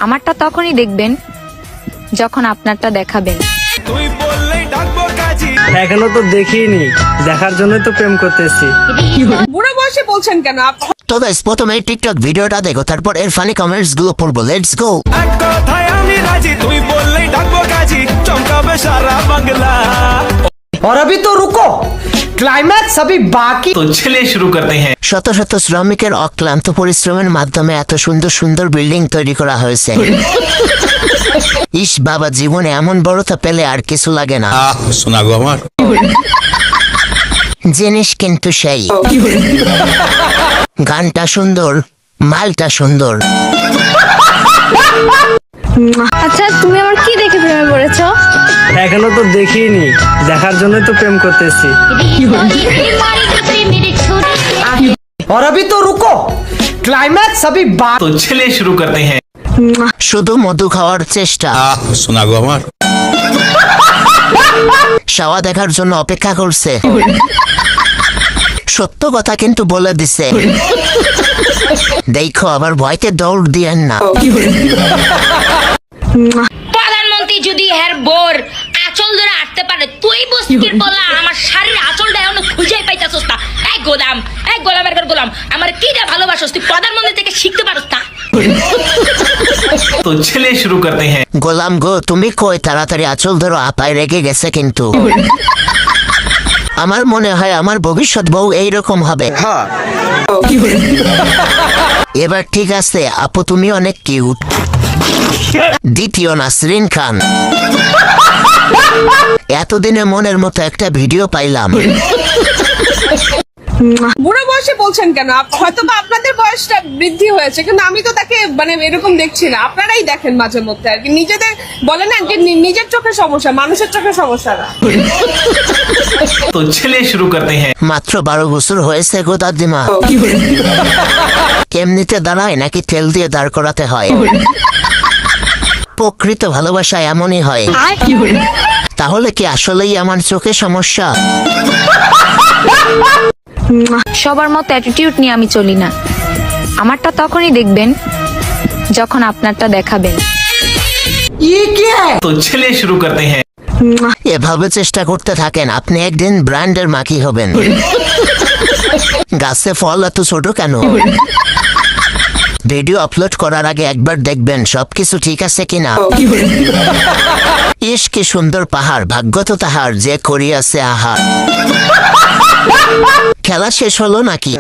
আমারটা তখনই দেখবেন যখন আপনারটা দেখাবেন। এখনো তো দেখিনি, দেখার জন্য তো প্রেম করতেছি। বুড়ো বয়সে বলছেন কেন? তো গাইস প্রথমে টিকটক ভিডিওটা দেখো, তারপর এর ফানি কমেন্টস গুলো পড়বো। Let's go. और अभी तो रुको, क्लाइमैक्स अभी बाकी। तो चलिए शुरू करते हैं। শত শত শ্রমিকের অক্লান্ত পরিশ্রমের মাধ্যমে এত সুন্দর সুন্দর বিল্ডিং তৈরি করা হয়েছে। ইস বাবা, জীবনে এমন বড়তা পেলে আর কিছু লাগে না। শোনা গো আমার জিনিস কিন্তু সেই, গানটা সুন্দর, মালটা সুন্দর। আচ্ছা, তুমি আমার কি দেখে প্রেমে পড়েছো? এখনো তো দেখিনি, দেখার জন্য তো প্রেম করতেছি। और अभी तो रुको, क्लाइमैक्स अभी बाकी। तो चलिए शुरू करते हैं। শুধু মধু খাওয়ার চেষ্টা। শোনা গো আমার শাওয়া দেখার জন্য অপেক্ষা করছে। সত্য কথা কিন্তু বলে দিছে। দেখো আবার ভয়তে দৌড় দিয়েন না। প্রধানমন্ত্রী যদি এর বোর আঁচল ধরে আটতে পারে, তুই বস্তির বলা আমার শাড়ির আঁচলটা এখনো খুঁজেই পাইতাছস না। এই গোলামের ঘর গোলাম, আমার কি যা ভালোবাসস, তুই প্রধানমন্ত্রী থেকে শিখতে পারস না। तो चलिए शुरू करते हैं। গোলাম গো, তুমি কই তাড়াতাড়ি আঁচল ধরো, আপায় রেগে গেছে কিন্তু। আমার মনে হয় আমার ভবিষ্যৎ বউ এইরকম হবে। এবার ঠিক আছে আপু, তুমি অনেক কিউট। দ্বিতীয় নাসরিন খান। এতদিনে মনের মতো একটা ভিডিও পাইলাম। বুড়ো বয়সে বলছেন কেন? হয়তো বা আপনাদের বয়সটা বৃদ্ধি হয়েছে, কিন্তু আমি তো তাকে মানে এরকম দেখছি না। আপনারাই দেখেন মাঝে মধ্যে আর কি। নিজেদের বলে না যে নিজের চোখে সমস্যা, মানুষের চোখে সমস্যা না। तो चलिए शुरू करते हैं। মাত্র 12 বছর হয়েছে গো দাদিমা। এমনিতে দাঁড়ায় নাকি তেল দিয়ে দাঁড় করাতে হয়? প্রকৃত ভালোবাসা এমনই হয়। তাহলে কি আসলেই আমার চোখে সমস্যা? সবার মতো অ্যাটিটিউড নিয়ে আমি চলি না। আমারটা তখনই দেখবেন যখন আপনারটা দেখাবেন। ये क्या है? तो चलिए शुरू करते हैं। এভাবে চেষ্টা করতে থাকেন, আপনি একদিন ব্র্যান্ডের মাখি হবেন। গাছে ফল এত ছোট কেন? ভিডিও আপলোড করার আগে একবার দেখবেন সবকিছু ঠিক আছে কিনা। ইস কি সুন্দর পাহাড়, ভাগ্য তো তাহার যে করিয়াছে আহার। খেলা শেষ হলো নাকি?